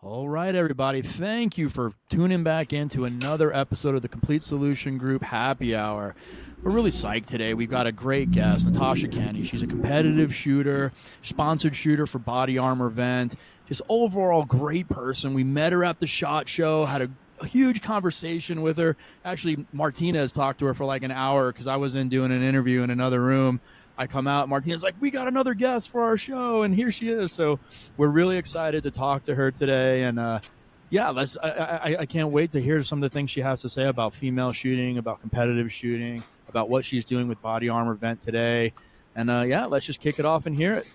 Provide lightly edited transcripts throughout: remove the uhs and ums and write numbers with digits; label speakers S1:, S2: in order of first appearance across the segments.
S1: All right, everybody. Thank you for tuning back into another episode of the Complete Solution Group Happy Hour. We're really psyched today. We've got a great guest, Natasha Kenney. She's a competitive shooter, sponsored shooter for Body Armor Vent. Just overall great person. We met her at the SHOT Show, had a huge conversation with her. Actually, Martinez talked to her for like an hour because I was in doing an interview in another room. I come out, Martina's like, we got another guest for our show, and here she is. So we're really excited to talk to her today. And I can't wait to hear some of the things she has to say about female shooting, about competitive shooting, about what she's doing with Body Armor Vent today. And let's just kick it off and hear it.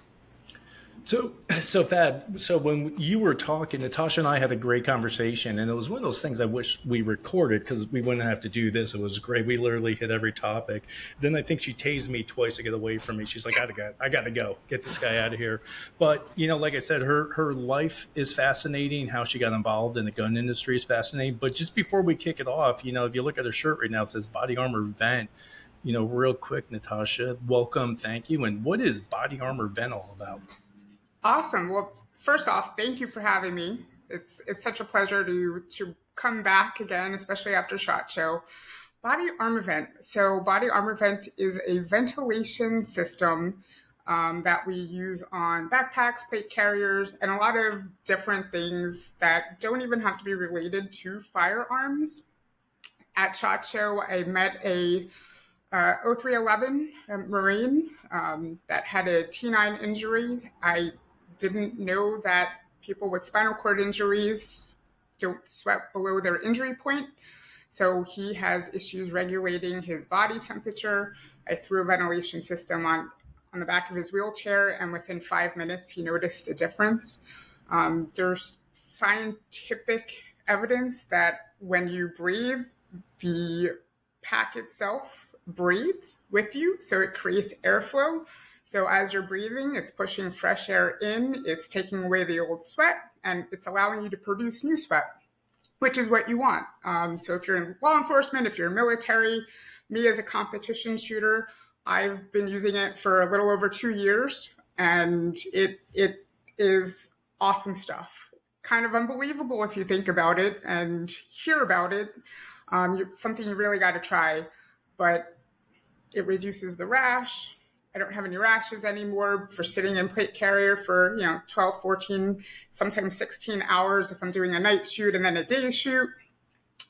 S2: So Thad, so when you were talking, Natasha and I had a great conversation, and it was one of those things I wish we recorded because we wouldn't have to do this. It was great. We literally hit every topic. Then I think she tased me twice to get away from me. She's like, I gotta go. Get this guy out of here. But, like I said, her life is fascinating. How she got involved in the gun industry is fascinating. But just before we kick it off, if you look at her shirt right now, it says Body Armor Vent. Real quick, Natasha, welcome, thank you. And what is Body Armor Vent all about?
S3: Awesome. Well, first off, thank you for having me. It's such a pleasure to come back again, especially after SHOT Show. Body Armor Vent. So Body Armor Vent is a ventilation system that we use on backpacks, plate carriers, and a lot of different things that don't even have to be related to firearms. At SHOT Show, I met a 0311 Marine that had a T9 injury. I didn't know that people with spinal cord injuries don't sweat below their injury point. So he has issues regulating his body temperature. I threw a ventilation system on the back of his wheelchair, and within 5 minutes, he noticed a difference. There's scientific evidence that when you breathe, the pack itself breathes with you, so it creates airflow. So as you're breathing, it's pushing fresh air in, it's taking away the old sweat, and it's allowing you to produce new sweat, which is what you want. So if you're in law enforcement, if you're military, me as a competition shooter, I've been using it for a little over 2 years, and it is awesome stuff. Kind of unbelievable if you think about it and hear about it. Something you really got to try, but it reduces the rash. I don't have any rashes anymore for sitting in plate carrier for 12, 14, sometimes 16 hours if I'm doing a night shoot and then a day shoot.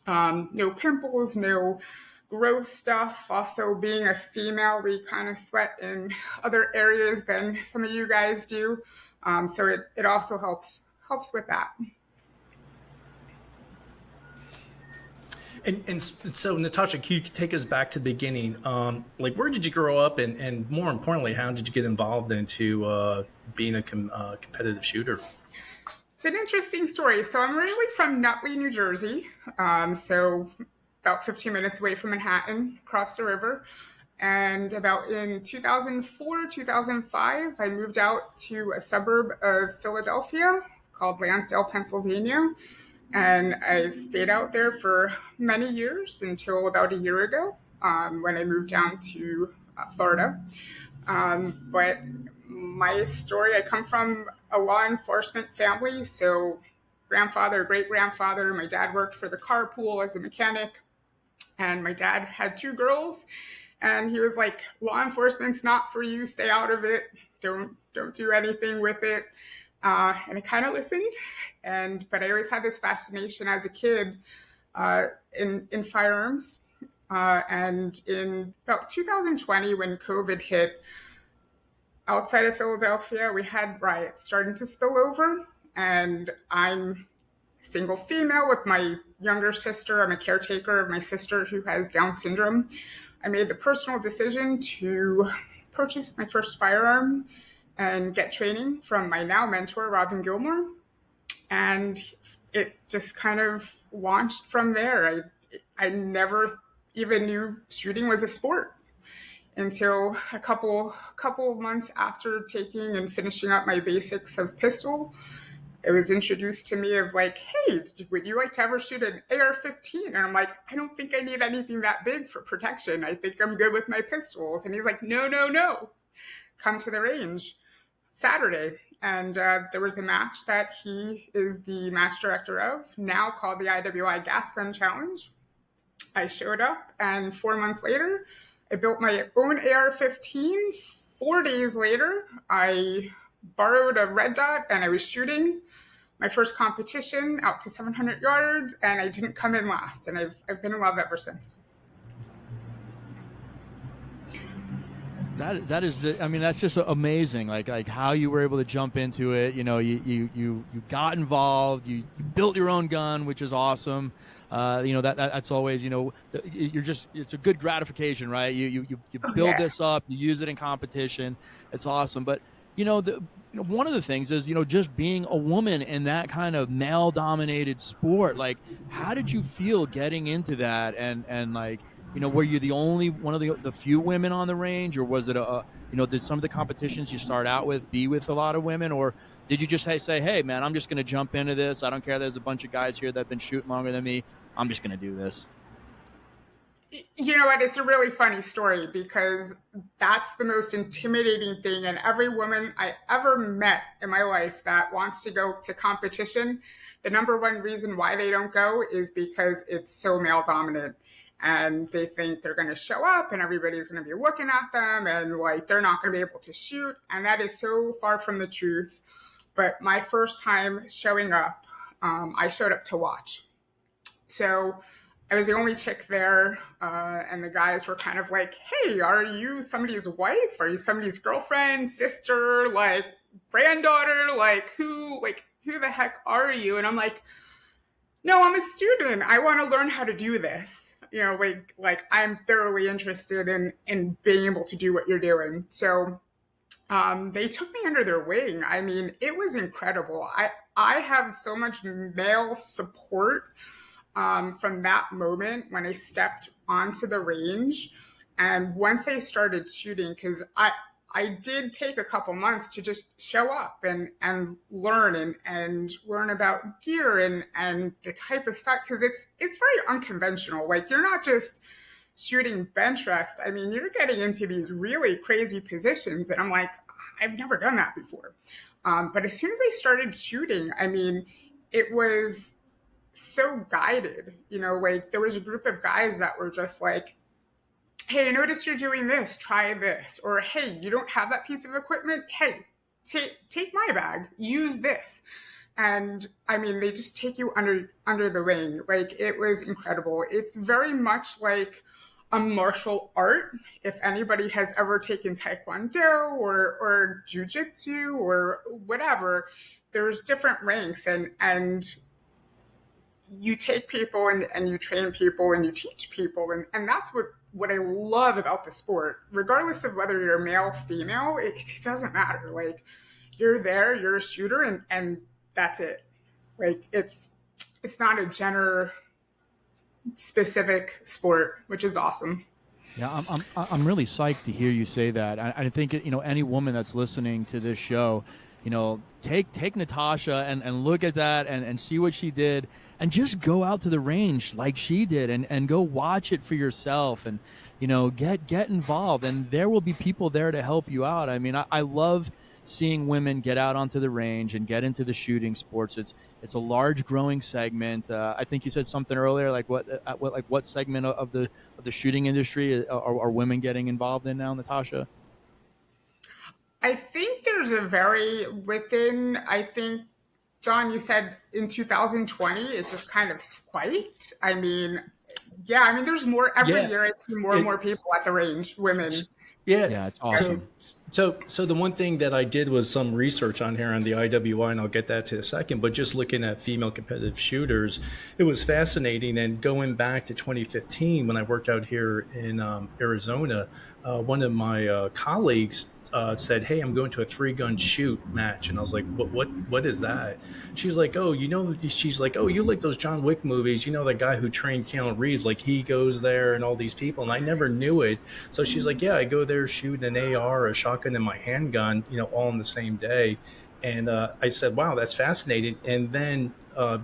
S3: No pimples, no gross stuff. Also, being a female, we kind of sweat in other areas than some of you guys do. So it also helps with that.
S2: And so, Natasha, can you take us back to the beginning? Where did you grow up, and more importantly, how did you get involved into being a competitive shooter?
S3: It's an interesting story. So I'm originally from Nutley, New Jersey, so about 15 minutes away from Manhattan, across the river. And about in 2004, 2005, I moved out to a suburb of Philadelphia called Lansdale, Pennsylvania. And I stayed out there for many years until about a year ago when I moved down to Florida. But my story, I come from a law enforcement family. So grandfather, great-grandfather, my dad worked for the car pool as a mechanic. And my dad had 2 girls. And he was like, law enforcement's not for you. Stay out of it. Don't do anything with it. And I kind of listened, but I always had this fascination as a kid in firearms. And in about 2020, when COVID hit, outside of Philadelphia, we had riots starting to spill over. And I'm single female with my younger sister. I'm a caretaker of my sister who has Down syndrome. I made the personal decision to purchase my first firearm and get training from my now mentor, Robin Gilmore. And it just kind of launched from there. I never even knew shooting was a sport until a couple of months after taking and finishing up my basics of pistol. It was introduced to me of like, hey, would you like to ever shoot an AR-15? And I'm like, I don't think I need anything that big for protection. I think I'm good with my pistols. And he's like, no. Come to the range Saturday. And there was a match that he is the match director of, now called the IWI Gas Gun Challenge. I showed up, and 4 months later, I built my own AR-15. 4 days later, I borrowed a red dot, and I was shooting my first competition out to 700 yards, and I didn't come in last, and I've been in love ever since.
S1: That is, I mean, that's just amazing. Like how you were able to jump into it. You know, you got involved. You built your own gun, which is awesome. You know, that's always, you know, it's a good gratification, right? You build this up, you use it in competition. It's awesome. But you know, one of the things is, you know, just being a woman in that kind of male dominated sport. Like, how did you feel getting into that? And like, you know, were you the only one of the few women on the range, or was it did some of the competitions you start out with be with a lot of women, or did you just say, hey man, I'm just going to jump into this. I don't care. There's a bunch of guys here that have been shooting longer than me. I'm just going to do this.
S3: You know what? It's a really funny story, because that's the most intimidating thing. And every woman I ever met in my life that wants to go to competition, the number one reason why they don't go is because it's so male dominant. And they think they're going to show up and everybody's going to be looking at them, and like they're not going to be able to shoot. And that is so far from the truth. But my first time showing up, I showed up to watch. So I was the only chick there, and the guys were kind of like, hey, are you somebody's wife? Are you somebody's girlfriend, sister, like granddaughter? Like who the heck are you? And I'm like, no, I'm a student. I want to learn how to do this. You know, like I'm thoroughly interested in being able to do what you're doing. So they took me under their wing. I mean, it was incredible. I have so much male support from that moment when I stepped onto the range. And once I started shooting, because I did take a couple months to just show up and learn and learn about gear and the type of stuff, because it's very unconventional. Like, you're not just shooting bench rest. I mean, you're getting into these really crazy positions, and I'm like, I've never done that before. But as soon as I started shooting, I mean, it was so guided. You know, like there was a group of guys that were just like, hey, I noticed you're doing this, try this. Or, hey, you don't have that piece of equipment? Hey, take my bag, use this. And I mean, they just take you under the wing. Like, it was incredible. It's very much like a martial art. If anybody has ever taken Taekwondo or Jiu-Jitsu or whatever, there's different ranks, and you take people and you train people and you teach people. And that's what I love about the sport. Regardless of whether you're male, female, it doesn't matter. Like, you're there, you're a shooter, and that's it. Like, it's not a gender specific sport, which is awesome.
S1: Yeah, I'm really psyched to hear you say that. I think, you know, any woman that's listening to this show, you know, take Natasha and look at that and see what she did, and just go out to the range like she did and go watch it for yourself, and, you know, get involved, and there will be people there to help you out. I mean, I love seeing women get out onto the range and get into the shooting sports. It's a large growing segment. I think you said something earlier, like what segment of the shooting industry are women getting involved in now, Natasha?
S3: I think there's I think, John, you said in 2020, it just kind of spiked. I mean, yeah, I mean, there's more every year. I see more and more people at the range, women.
S2: Yeah,
S1: it's awesome.
S2: So the one thing that I did was some research on here on the IWI, and I'll get that to a second, but just looking at female competitive shooters, it was fascinating. And going back to 2015, when I worked out here in Arizona, one of my colleagues said, "Hey, I'm going to a 3-gun shoot match," and I was like, "What is that?" She's like, "Oh, you know," she's like, "Oh, you like those John Wick movies? You know that guy who trained Keanu Reeves? Like, he goes there and all these people." And I never knew it. So she's like, "Yeah, I go there, shoot an AR, a shotgun, and my handgun, you know, all in the same day." And I said, "Wow, that's fascinating." And then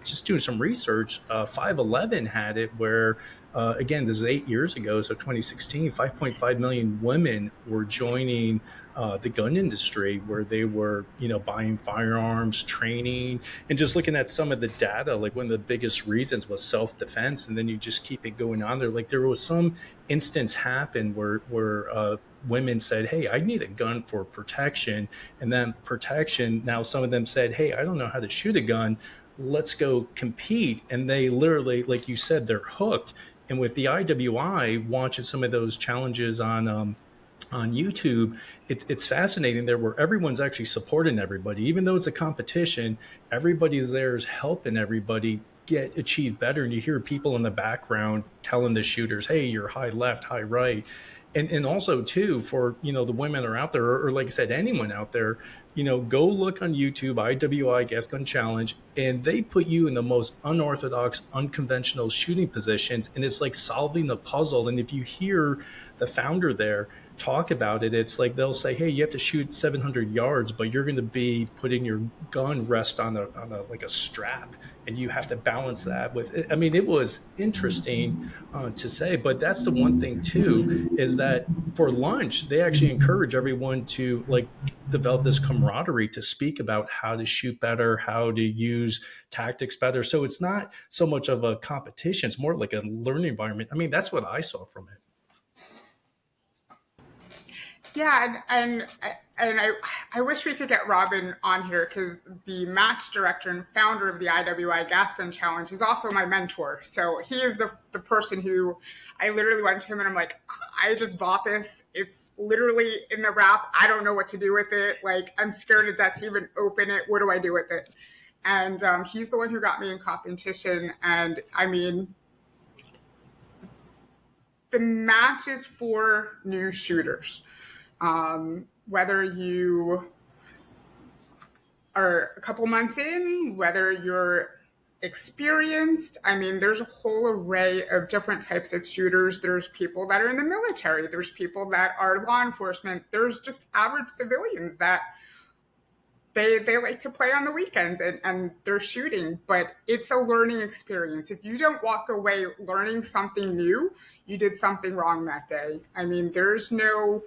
S2: just doing some research, 511 had it where. Again, this is 8 years ago, so 2016, 5.5 million women were joining the gun industry, where they were, buying firearms, training, and just looking at some of the data. Like one of the biggest reasons was self-defense, and then you just keep it going on there. Like there was some instance happen where women said, "Hey, I need a gun for protection," and then protection. Now some of them said, "Hey, I don't know how to shoot a gun. Let's go compete." And they literally, like you said, they're hooked. And with the IWI, watching some of those challenges on YouTube, it's fascinating there, where everyone's actually supporting everybody. Even though it's a competition, everybody there is helping everybody achieve better. And you hear people in the background telling the shooters, "Hey, you're high left, high right." And also too, for the women that are out there, or like I said, anyone out there, go look on YouTube, IWI Gas Gun Challenge, and they put you in the most unorthodox, unconventional shooting positions, and it's like solving the puzzle. And if you hear the founder there talk about it, it's like they'll say, "Hey, you have to shoot 700 yards, but you're going to be putting your gun rest on a like a strap, and you have to balance that with." I mean, it was interesting to say, but that's the one thing too, is that for lunch they actually encourage everyone to like develop this camaraderie to speak about how to shoot better, how to use tactics better. So it's not so much of a competition; it's more like a learning environment. I mean, that's what I saw from it.
S3: Yeah, I wish we could get Robin on here, because the match director and founder of the IWI Gas Gun Challenge is also my mentor. So he is the person who I literally went to him and I'm like, "I just bought this. It's literally in the wrap. I don't know what to do with it. Like, I'm scared to death to even open it. What do I do with it?" And he's the one who got me in competition. And I mean, the match is for new shooters. Whether you are a couple months in, whether you're experienced, I mean, there's a whole array of different types of shooters. There's people that are in the military. There's people that are law enforcement. There's just average civilians that they like to play on the weekends and they're shooting, but it's a learning experience. If you don't walk away learning something new, you did something wrong that day. I mean, there's no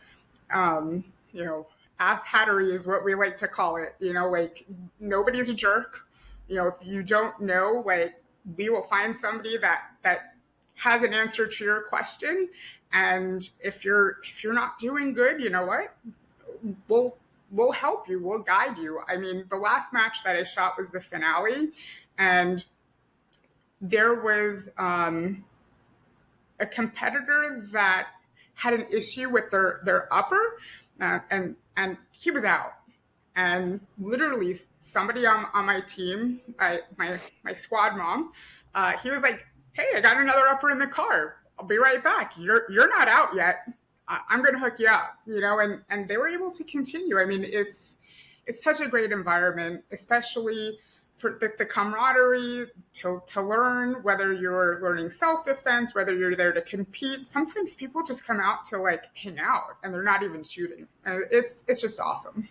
S3: ass hattery is what we like to call it. Like, nobody's a jerk. If you don't know, like, we will find somebody that has an answer to your question. And if you're not doing good, you know what? We'll help you. We'll guide you. I mean, the last match that I shot was the finale, and there was a competitor that had an issue with their upper, and he was out. And literally, somebody on my team, my squad mom, he was like, "Hey, I got another upper in the car. I'll be right back. You're not out yet. I'm going to hook you up." And they were able to continue. I mean, it's such a great environment, especially for the camaraderie to learn, whether you're learning self-defense, whether you're there to compete. Sometimes people just come out to like hang out and they're not even shooting. It's just awesome.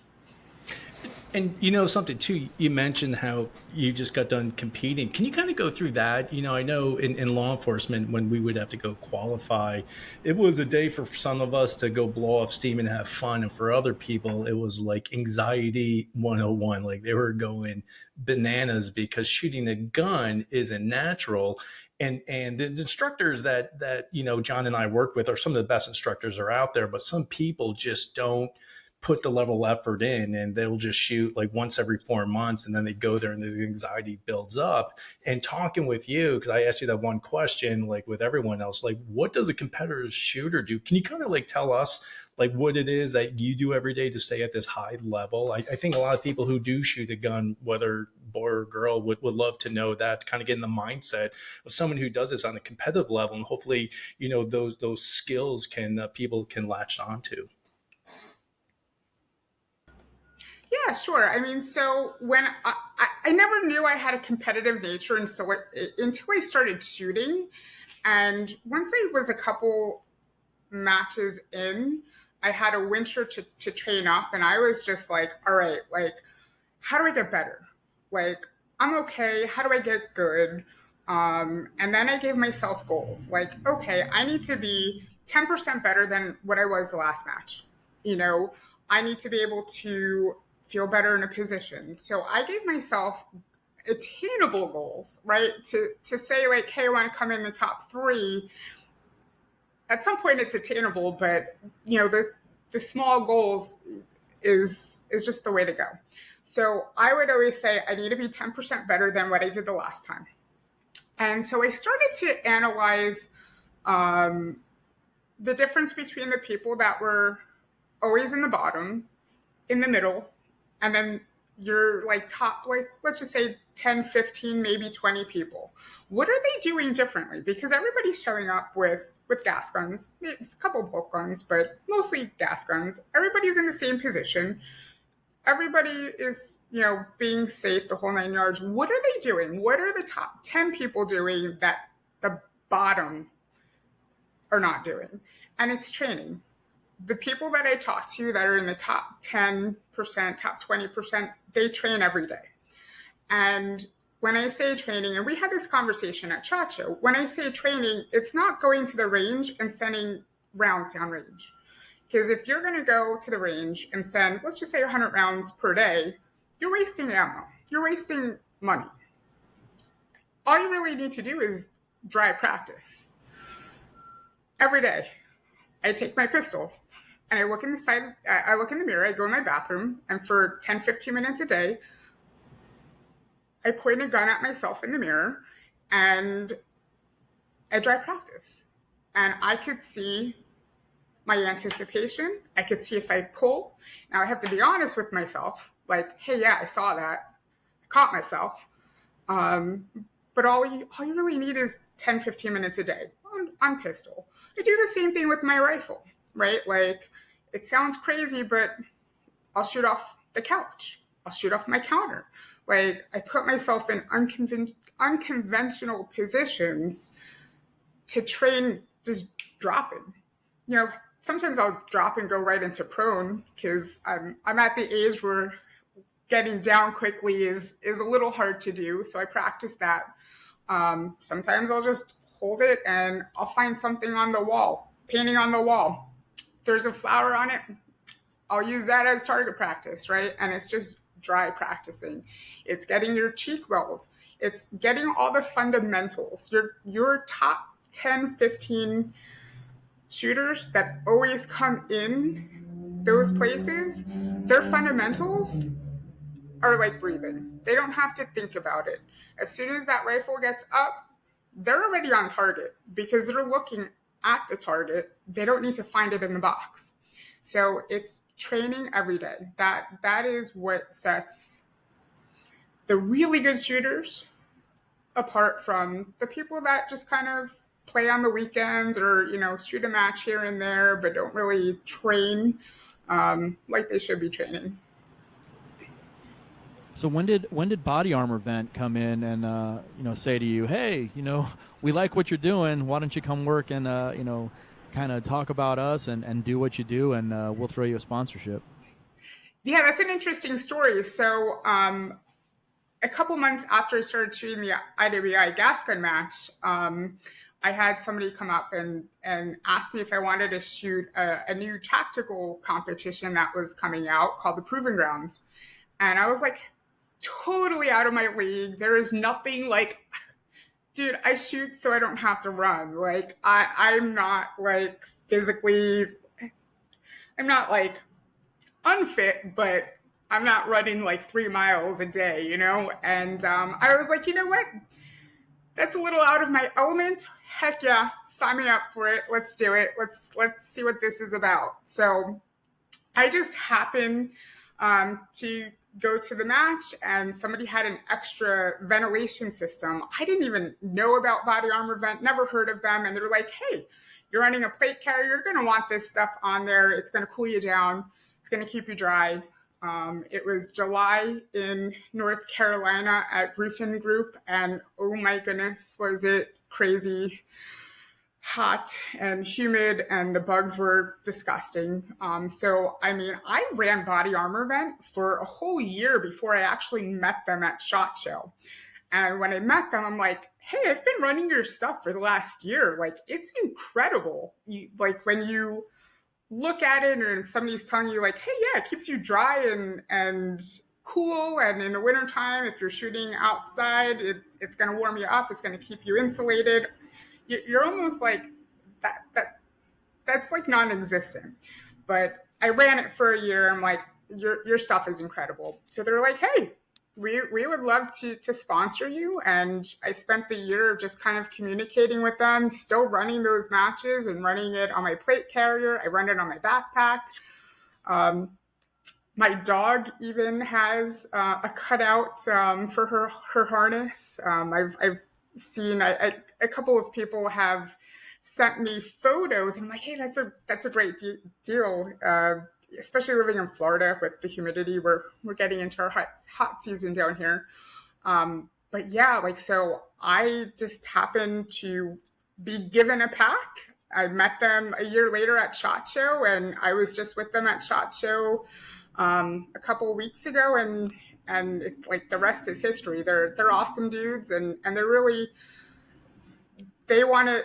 S2: And something too, you mentioned how you just got done competing. Can you kind of go through that? I know in law enforcement, when we would have to go qualify, it was a day for some of us to go blow off steam and have fun. And for other people, it was like anxiety 101. Like they were going bananas because shooting a gun isn't natural. And the instructors that John and I worked with are some of the best instructors that are out there, but some people just don't put the level of effort in, and they'll just shoot like once every 4 months, and then they go there and the anxiety builds up. And talking with you, because I asked you that one question, like with everyone else, like what does a competitive shooter do? Can you kind of like tell us like what it is that you do every day to stay at this high level? I think a lot of people who do shoot a gun, whether boy or girl, would love to know that, to kind of get in the mindset of someone who does this on a competitive level, and hopefully those skills people can latch onto.
S3: Yeah, sure. I mean, so when I never knew I had a competitive nature until I started shooting. And once I was a couple matches in, I had a winter to train up. And I was just like, all right, like, how do I get better? Like, I'm okay. How do I get good? And then I gave myself goals. Like, okay, I need to be 10% better than what I was the last match. I need to be able to feel better in a position. So I gave myself attainable goals, right? To say like, hey, I want to come in the top 3. At some point it's attainable, but the small goals is just the way to go. So I would always say I need to be 10% better than what I did the last time. And so I started to analyze the difference between the people that were always in the bottom, in the middle, and then you're like top, like, let's just say 10, 15, maybe 20 people. What are they doing differently? Because everybody's showing up with gas guns. It's a couple of bolt guns, but mostly gas guns. Everybody's in the same position. Everybody is, being safe, the whole 9 yards. What are they doing? What are the top 10 people doing that the bottom are not doing? And it's training. The people that I talk to that are in the top 10%, top 20%, they train every day. And when I say training, and we had this conversation at SHOT Show, when I say training, it's not going to the range and sending rounds down range. Because if you're going to go to the range and send, let's just say 100 rounds per day, you're wasting ammo. You're wasting money. All you really need to do is dry practice. Every day, I take my pistol and I look in the mirror, I go in my bathroom, and for 10, 15 minutes a day, I point a gun at myself in the mirror and I dry practice. And I could see my anticipation. I could see if I pull. Now I have to be honest with myself, like, hey, yeah, I saw that. I caught myself. But all you really need is 10, 15 minutes a day on pistol. I do the same thing with my rifle, right? Like, it sounds crazy, but I'll shoot off the couch. I'll shoot off my counter. Like, I put myself in unconventional positions to train just dropping. Sometimes I'll drop and go right into prone because I'm at the age where getting down quickly is a little hard to do. So I practice that. Sometimes I'll just hold it and I'll find something on the wall, painting on the wall. There's a flower on it. I'll use that as target practice, right? And it's just dry practicing. It's getting your cheek weld. It's getting all the fundamentals. Your top 10, 15 shooters that always come in those places, their fundamentals are like breathing. They don't have to think about it. As soon as that rifle gets up, they're already on target because they're looking at the target. They don't need to find it in the box. So it's training every day. That is what sets the really good shooters apart from the people that just kind of play on the weekends or, shoot a match here and there, but don't really train like they should be training.
S1: So when did Body Armor Vent come in and say to you, hey, we like what you're doing. Why don't you come work and kind of talk about us and do what you do, and we'll throw you a sponsorship?
S3: Yeah, that's an interesting story. So a couple months after I started shooting the IWI gas gun match, I had somebody come up and ask me if I wanted to shoot a new tactical competition that was coming out called the Proving Grounds. And I was like, totally out of my league. There is nothing like, dude, I shoot so I don't have to run. Like, I'm not like physically, I'm not like unfit, but I'm not running like 3 miles a day, And I was like, you know what? That's a little out of my element. Heck yeah, sign me up for it. Let's do it. Let's see what this is about. So I just happened to go to the match, and somebody had an extra ventilation system. I didn't even know about Body Armor Vent, never heard of them. And they're like, hey, you're running a plate carrier. You're going to want this stuff on there. It's going to cool you down. It's going to keep you dry. It was July in North Carolina at Roofing Group, and oh my goodness, was it crazy hot and humid, and the bugs were disgusting. So, I ran Body Armor Vent for a whole year before I actually met them at SHOT Show. And when I met them, I'm like, hey, I've been running your stuff for the last year. Like, it's incredible. When you look at it and somebody's telling you like, hey, yeah, it keeps you dry and cool. And in the wintertime, if you're shooting outside, it's going to warm you up. It's going to keep you insulated. You're almost like that's like non-existent. But I ran it for a year. I'm like, your stuff is incredible. So they're like, hey, we would love to sponsor you. And I spent the year just kind of communicating with them, still running those matches and running it on my plate carrier. I run it on my backpack. My dog even has a cutout for her harness. I've seen a couple of people have sent me photos, and I'm like, hey, that's a great deal. Especially living in Florida with the humidity, we're getting into our hot season down here. But yeah, like, so I just happened to be given a pack. I met them a year later at SHOT Show, and I was just with them at SHOT Show a couple of weeks ago, and it's like the rest is history. They're awesome dudes, and they're really, they want to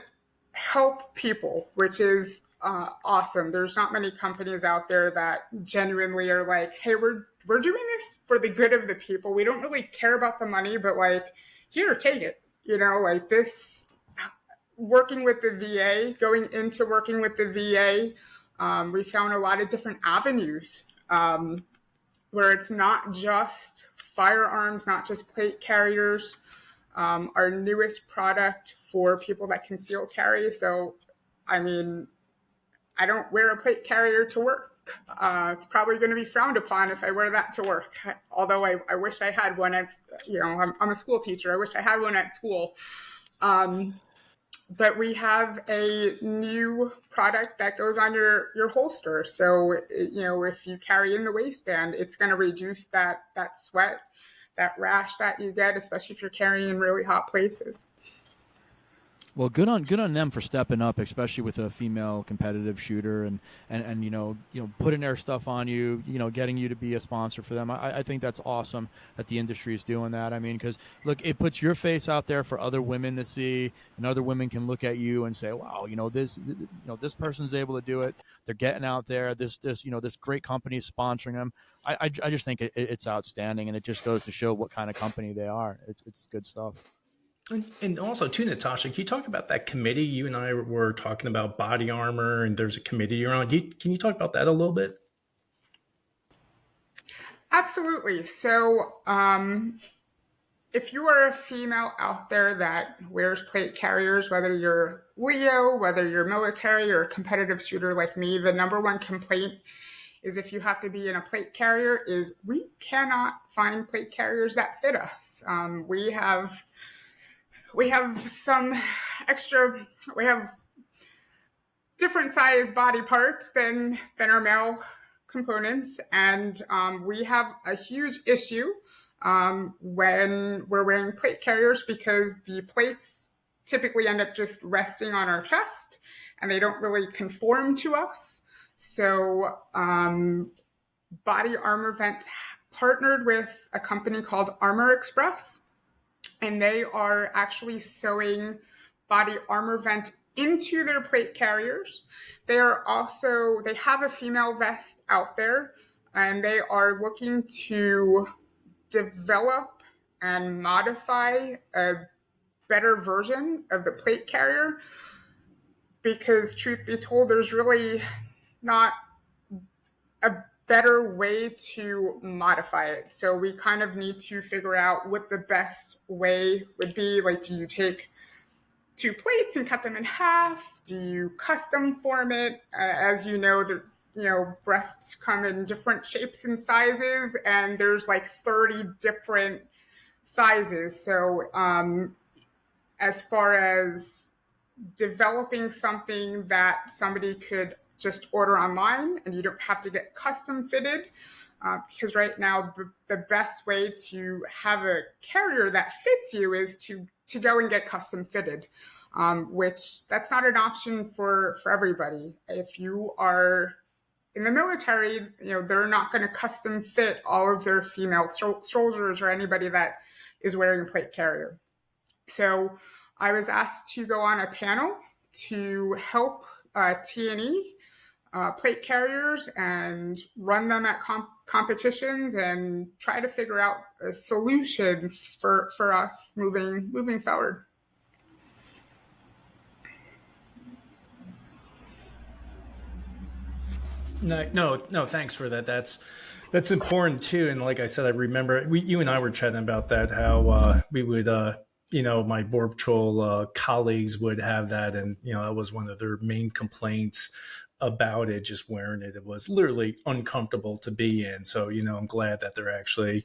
S3: help people, which is awesome. There's not many companies out there that genuinely are like, hey, we're doing this for the good of the people. We don't really care about the money, but like, here, take it. You know, like this, working with the VA, going into working with the VA, we found a lot of different avenues where it's not just firearms, not just plate carriers. Our newest product for people that conceal carry. So, I mean, I don't wear a plate carrier to work. It's probably going to be frowned upon if I wear that to work. Although I wish I had one at, I'm a school teacher. I wish I had one at school. But we have a new product that goes on your holster. So, if you carry in the waistband, it's going to reduce that sweat, that rash that you get, especially if you're carrying in really hot places.
S1: Well, good on them for stepping up, especially with a female competitive shooter and putting their stuff on you, getting you to be a sponsor for them. I think that's awesome that the industry is doing that. I mean, because look, it puts your face out there for other women to see, and other women can look at you and say, wow, this person's able to do it. They're getting out there. This great company is sponsoring them. I just think it's outstanding, and it just goes to show what kind of company they are. It's good stuff.
S2: And also, too, Natasha, can you talk about that committee? You and I were talking about body armor, and there's a committee you're on. Can you talk about that a little bit?
S3: Absolutely. So, if you are a female out there that wears plate carriers, whether you're Leo, whether you're military or a competitive shooter like me, the number one complaint is if you have to be in a plate carrier is we cannot find plate carriers that fit us. We have some extra, we have different size body parts than our male components. And we have a huge issue when we're wearing plate carriers because the plates typically end up just resting on our chest and they don't really conform to us. So Body Armor Vent partnered with a company called Armor Express, and they are actually sewing Body Armor Vent into their plate carriers. They have a female vest out there, and they are looking to develop and modify a better version of the plate carrier because, truth be told, there's really not a better way to modify it. So we kind of need to figure out what the best way would be. Like, do you take two plates and cut them in half? Do you custom form it? As you know, breasts come in different shapes and sizes, and there's like 30 different sizes. So as far as developing something that somebody could just order online and you don't have to get custom fitted, because right now the best way to have a carrier that fits you is to go and get custom fitted, which that's not an option for everybody. If you are in the military, they're not going to custom fit all of their female soldiers or anybody that is wearing a plate carrier. So I was asked to go on a panel to help T&E plate carriers and run them at competitions and try to figure out a solution for us moving forward.
S2: No. Thanks for that. That's important too. And like I said, I remember you and I were chatting about that. How we would, my Border Patrol colleagues would have that, and that was one of their main complaints about it. Just wearing it, it was literally uncomfortable to be in. So I'm glad that they're actually.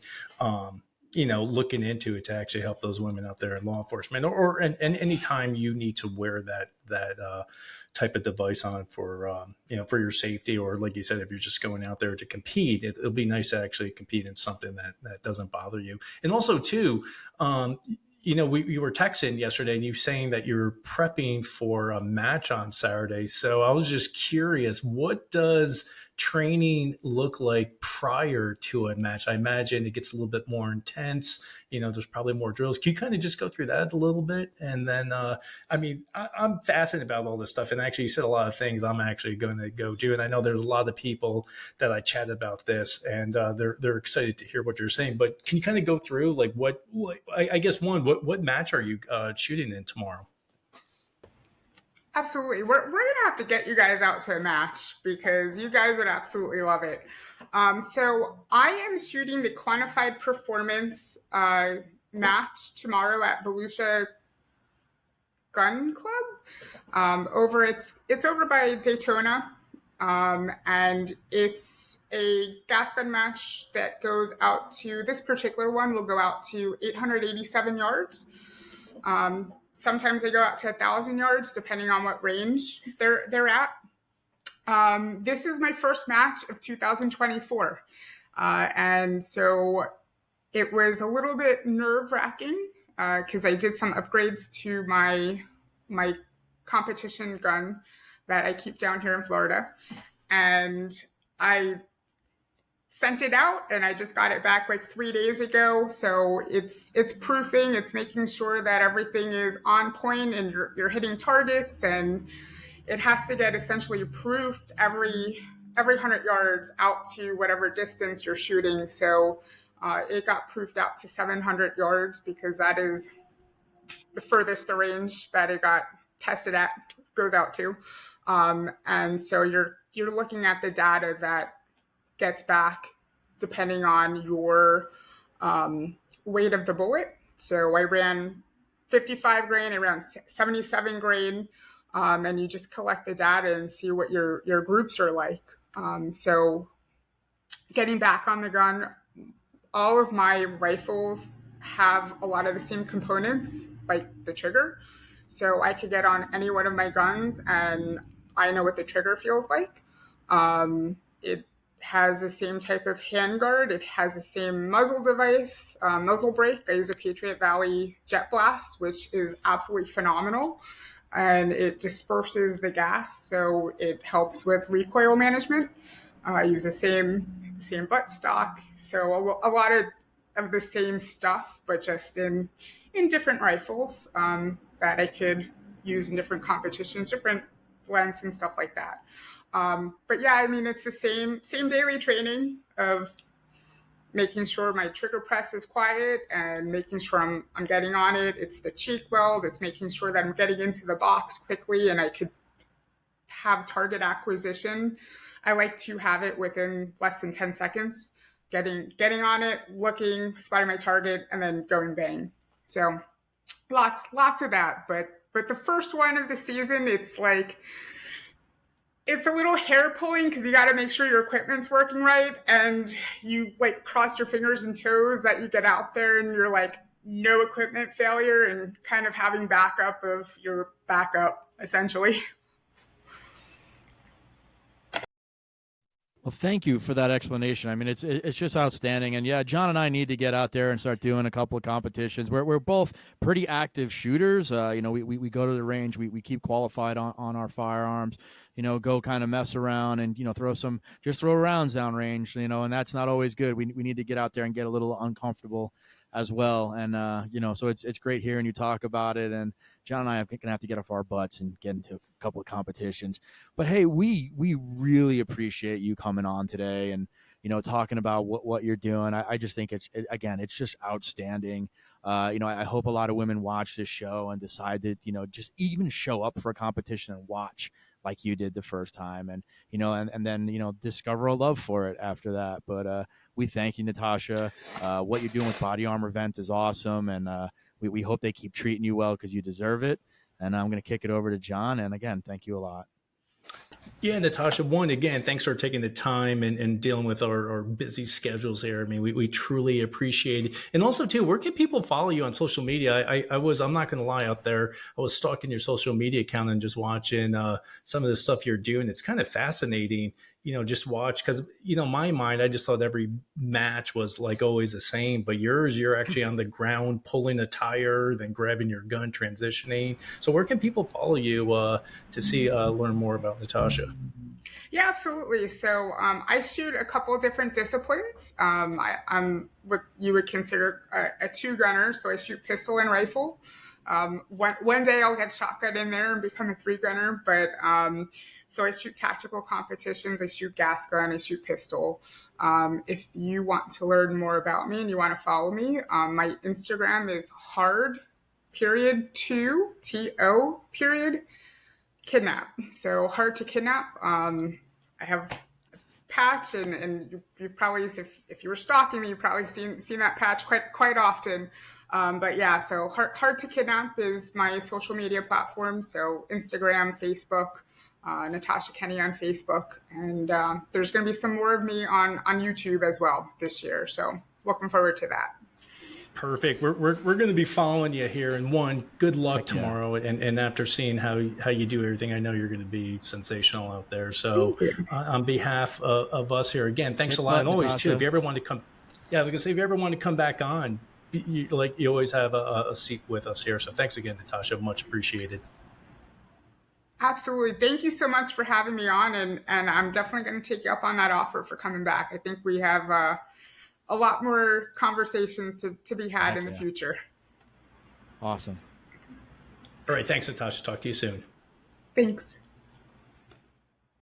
S2: Looking into it to actually help those women out there in law enforcement, and any time you need to wear that type of device on for for your safety, or like you said, if you're just going out there to compete, it'll be nice to actually compete in something that doesn't bother you. And also too, we were texting yesterday, and you saying that you're prepping for a match on Saturday. So I was just curious, what does training look like prior to a match? I imagine it gets a little bit more intense. There's probably more drills. Can you kind of just go through that a little bit? And then, I'm fascinated about all this stuff. And actually, you said a lot of things I'm actually going to go do. And I know there's a lot of people that I chat about this, and they're excited to hear what you're saying. But can you kind of go through like what I guess what match are you shooting in tomorrow?
S3: Absolutely. We're going to have to get you guys out to a match because you guys would absolutely love it. So I am shooting the quantified performance match tomorrow at Volusia Gun Club. It's over by Daytona. And it's a gas gun match that goes out to, this particular one will go out to 887 yards. Sometimes they go out to 1,000 yards, depending on what range they're at. This is my first match of 2024. And so it was a little bit nerve-wracking because I did some upgrades to my competition gun that I keep down here in Florida. And I sent it out, and I just got it back like 3 days ago. So it's proofing, it's making sure that everything is on point and you're hitting targets, and it has to get essentially proofed every 100 yards out to whatever distance you're shooting. So it got proofed out to 700 yards because that is the furthest the range that it got tested at goes out to. And so you're looking at the data that gets back depending on your weight of the bullet. So I ran 55 grain, I ran 77 grain, and you just collect the data and see what your groups are like. So getting back on the gun, all of my rifles have a lot of the same components, like the trigger. So I could get on any one of my guns and I know what the trigger feels like. It has the same type of handguard. It has the same muzzle device, muzzle brake. I use a Patriot Valley Jet Blast, which is absolutely phenomenal. And it disperses the gas, so it helps with recoil management. I use the same buttstock. So a lot of the same stuff, but just in different rifles that I could use in different competitions, different lengths and stuff like that. But yeah, I mean, it's the same daily training of making sure my trigger press is quiet and making sure I'm getting on it. It's the cheek weld. It's making sure that I'm getting into the box quickly and I could have target acquisition. I like to have it within less than 10 seconds, getting on it, looking, spotting my target, and then going bang. So lots of that. But the first one of the season, it's a little hair pulling because you got to make sure your equipment's working right, and you cross your fingers and toes that you get out there and you're no equipment failure and kind of having backup of your backup essentially.
S1: Well, thank you for that explanation. I mean, it's just outstanding. And yeah, John and I need to get out there and start doing a couple of competitions. We're both pretty active shooters. We go to the range. We keep qualified on our firearms. Go kind of mess around and throw rounds down range. And that's not always good. We need to get out there and get a little uncomfortable as well. And so it's great hearing you talk about it. And John and I are gonna have to get off our butts and get into a couple of competitions. But hey, we really appreciate you coming on today and talking about what you're doing. I just think it's just outstanding. I hope a lot of women watch this show and decide to just even show up for a competition and watch like you did the first time, and and then discover a love for it after that. But we thank you, Natasha. What you're doing with Body Armor Vent is awesome, and we hope they keep treating you well because you deserve it. And I'm going to kick it over to John. And again, thank you a lot.
S2: Yeah, Natasha, again, thanks for taking the time and dealing with our busy schedules here. I mean, we truly appreciate it. And also, too, where can people follow you on social media? I'm not going to lie out there. I was stalking your social media account and just watching some of the stuff you're doing. It's kind of fascinating, just watch. Because, my mind, I just thought every match was like always the same. But you're actually on the ground pulling a tire, then grabbing your gun, transitioning. So where can people follow you to learn more about Natasha?
S3: Yeah, absolutely. So I shoot a couple different disciplines. I'm what you would consider a two gunner. So I shoot pistol and rifle. One day I'll get shotgun in there and become a three gunner. But so I shoot tactical competitions. I shoot gas gun. I shoot pistol. If you want to learn more about me and you want to follow me, my Instagram is hard_to_kidnap. So hard to kidnap. I have a patch, and you've probably, if you were stalking me, you've probably seen that patch quite often. But yeah, so hard to kidnap is my social media platform. So Instagram, Facebook, Natasha Kenney on Facebook, and there's going to be some more of me on YouTube as well this year. So looking forward to that.
S2: Perfect. We're going to be following you here. And good luck tomorrow. And after seeing how you do everything, I know you're going to be sensational out there. So on behalf of us here, again, thanks a lot. And always, too, if you ever want to come, I was going to say, if you ever want to come back on, you always have a seat with us here. So thanks again, Natasha. Much appreciated.
S3: Absolutely. Thank you so much for having me on. And I'm definitely going to take you up on that offer for coming back. I think we have a lot more conversations to be had in the future.
S1: Awesome.
S2: All right. Thanks, Natasha. Talk to you soon.
S3: Thanks.